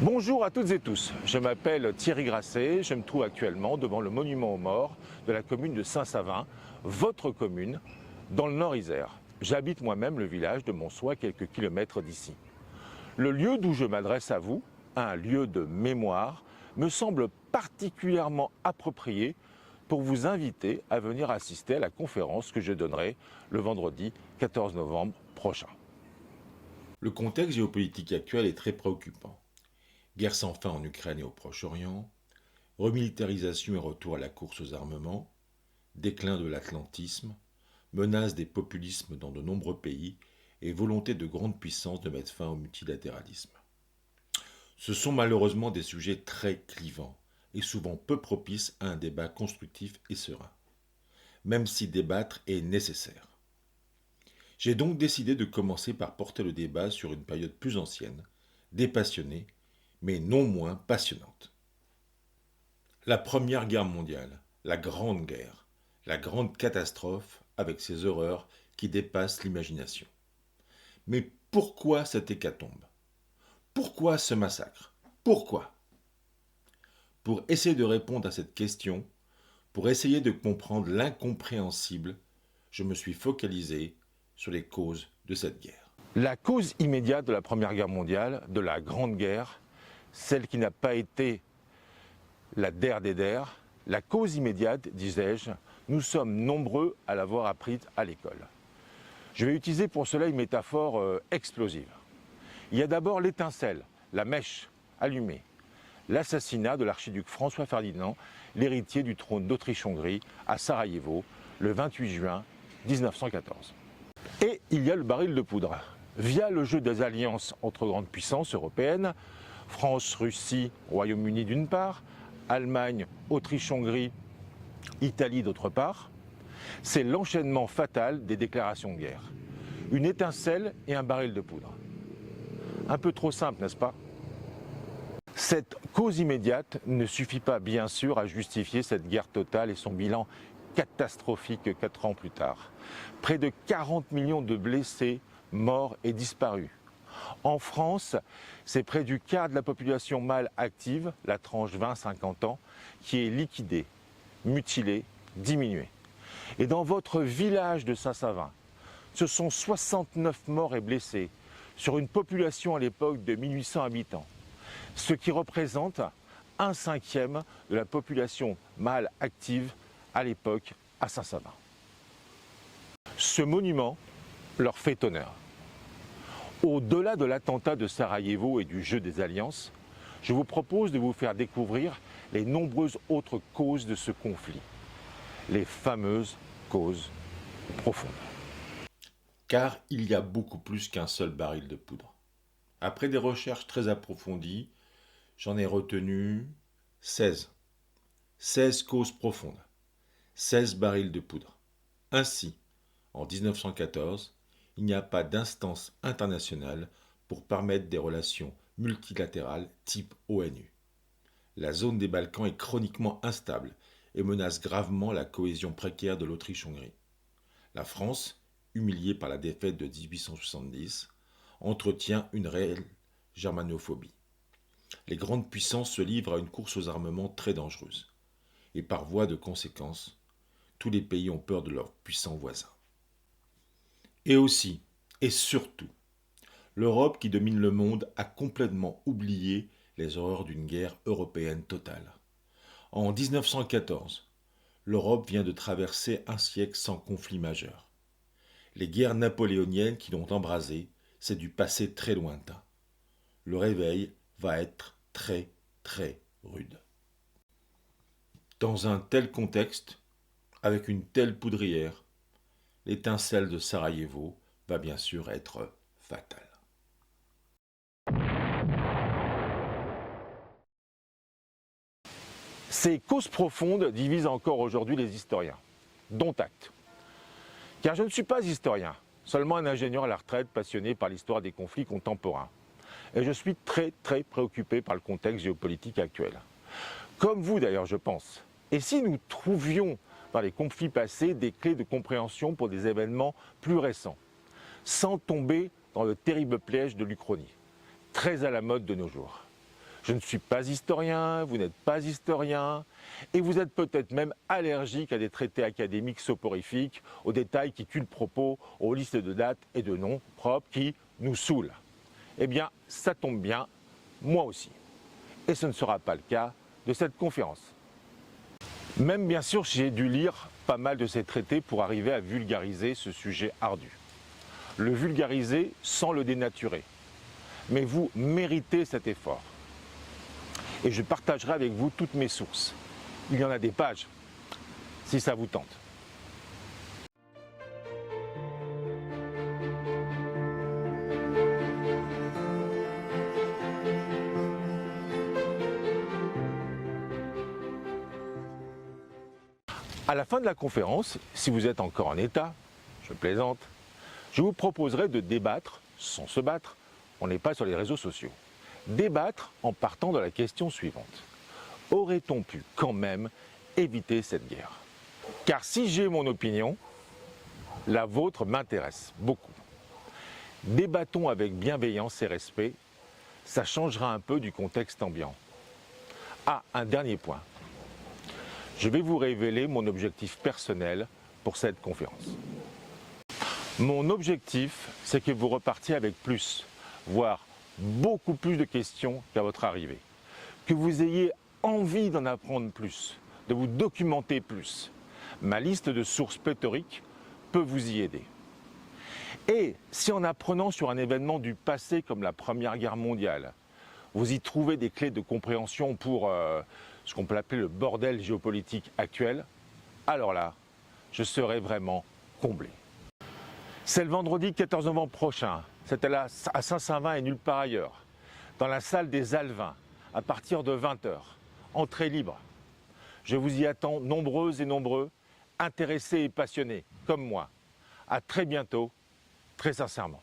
Bonjour à toutes et tous, je m'appelle Thierry Grasset, je me trouve actuellement devant le monument aux morts de la commune de Saint-Savin, votre commune, dans le Nord-Isère. J'habite moi-même le village de Monsoix, à quelques kilomètres d'ici. Le lieu d'où je m'adresse à vous, un lieu de mémoire, me semble particulièrement approprié pour vous inviter à venir assister à la conférence que je donnerai le vendredi 14 novembre prochain. Le contexte géopolitique actuel est très préoccupant. Guerre sans fin en Ukraine et au Proche-Orient, remilitarisation et retour à la course aux armements, déclin de l'atlantisme, menace des populismes dans de nombreux pays et volonté de grandes puissances de mettre fin au multilatéralisme. Ce sont malheureusement des sujets très clivants et souvent peu propices à un débat constructif et serein, même si débattre est nécessaire. J'ai donc décidé de commencer par porter le débat sur une période plus ancienne, dépassionnée, mais non moins passionnante. La Première Guerre mondiale, la Grande Guerre, la grande catastrophe avec ses horreurs qui dépassent l'imagination. Mais pourquoi cette hécatombe? Pourquoi ce massacre? Pourquoi? Pour essayer de répondre à cette question, pour essayer de comprendre l'incompréhensible, je me suis focalisé sur les causes de cette guerre. La cause immédiate de la Première Guerre mondiale, de la Grande Guerre, celle qui n'a pas été la der des der, la cause immédiate, disais-je, nous sommes nombreux à l'avoir apprise à l'école. Je vais utiliser pour cela une métaphore explosive. Il y a d'abord l'étincelle, la mèche allumée, l'assassinat de l'archiduc François Ferdinand, l'héritier du trône d'Autriche-Hongrie, à Sarajevo, le 28 juin 1914. Et il y a le baril de poudre. Via le jeu des alliances entre grandes puissances européennes, France, Russie, Royaume-Uni d'une part, Allemagne, Autriche-Hongrie, Italie d'autre part, c'est l'enchaînement fatal des déclarations de guerre. Une étincelle et un baril de poudre. Un peu trop simple, n'est-ce pas? Cette cause immédiate ne suffit pas, bien sûr, à justifier cette guerre totale et son bilan catastrophique 4 ans plus tard. Près de 40 millions de blessés, morts et disparus. En France, c'est près du quart de la population mâle active, la tranche 20-50 ans, qui est liquidée, mutilée, diminuée. Et dans votre village de Saint-Savin, ce sont 69 morts et blessés sur une population à l'époque de 1800 habitants, ce qui représente 1/5 de la population mâle active à l'époque à Saint-Savin. Ce monument leur fait honneur. Au-delà de l'attentat de Sarajevo et du jeu des alliances, je vous propose de vous faire découvrir les nombreuses autres causes de ce conflit, les fameuses causes profondes. Car il y a beaucoup plus qu'un seul baril de poudre. Après des recherches très approfondies, j'en ai retenu 16. 16 causes profondes, 16 barils de poudre. Ainsi, en 1914, il n'y a pas d'instance internationale pour permettre des relations multilatérales type ONU. La zone des Balkans est chroniquement instable et menace gravement la cohésion précaire de l'Autriche-Hongrie. La France, humiliée par la défaite de 1870, entretient une réelle germanophobie. Les grandes puissances se livrent à une course aux armements très dangereuse. Et par voie de conséquence, tous les pays ont peur de leurs puissants voisins. Et aussi, et surtout, l'Europe qui domine le monde a complètement oublié les horreurs d'une guerre européenne totale. En 1914, l'Europe vient de traverser un siècle sans conflit majeur. Les guerres napoléoniennes qui l'ont embrasée, c'est du passé très lointain. Le réveil va être très, très rude. Dans un tel contexte, avec une telle poudrière, l'étincelle de Sarajevo va bien sûr être fatale. Ces causes profondes divisent encore aujourd'hui les historiens, dont acte. Car je ne suis pas historien, seulement un ingénieur à la retraite passionné par l'histoire des conflits contemporains. Et je suis très préoccupé par le contexte géopolitique actuel. Comme vous d'ailleurs, je pense. Et si nous trouvions dans les conflits passés des clés de compréhension pour des événements plus récents, sans tomber dans le terrible piège de l'Uchronie, très à la mode de nos jours? Je ne suis pas historien, vous n'êtes pas historien, et vous êtes peut-être même allergique à des traités académiques soporifiques, aux détails qui tuent le propos, aux listes de dates et de noms propres qui nous saoulent. Eh bien, ça tombe bien, moi aussi. Et ce ne sera pas le cas de cette conférence. Même bien sûr, j'ai dû lire pas mal de ces traités pour arriver à vulgariser ce sujet ardu. Le vulgariser sans le dénaturer. Mais vous méritez cet effort. Et je partagerai avec vous toutes mes sources. Il y en a des pages, si ça vous tente. À la fin de la conférence, si vous êtes encore en état, je plaisante, je vous proposerai de débattre, sans se battre, on n'est pas sur les réseaux sociaux, débattre en partant de la question suivante. Aurait-on pu quand même éviter cette guerre? Car si j'ai mon opinion, la vôtre m'intéresse beaucoup. Débattons avec bienveillance et respect, ça changera un peu du contexte ambiant. Ah, un dernier point. Je vais vous révéler mon objectif personnel pour cette conférence. Mon objectif, c'est que vous repartiez avec plus, voire beaucoup plus de questions qu'à votre arrivée. Que vous ayez envie d'en apprendre plus, de vous documenter plus. Ma liste de sources pléthoriques peut vous y aider. Et si en apprenant sur un événement du passé comme la Première Guerre mondiale, vous y trouvez des clés de compréhension pour ce qu'on peut appeler le bordel géopolitique actuel, alors là, je serai vraiment comblé. C'est le vendredi 14 novembre prochain, c'est à Saint-Savin et nulle part ailleurs, dans la salle des Alevins, à partir de 20h, entrée libre. Je vous y attends nombreuses et nombreux, intéressés et passionnés, comme moi. À très bientôt, très sincèrement.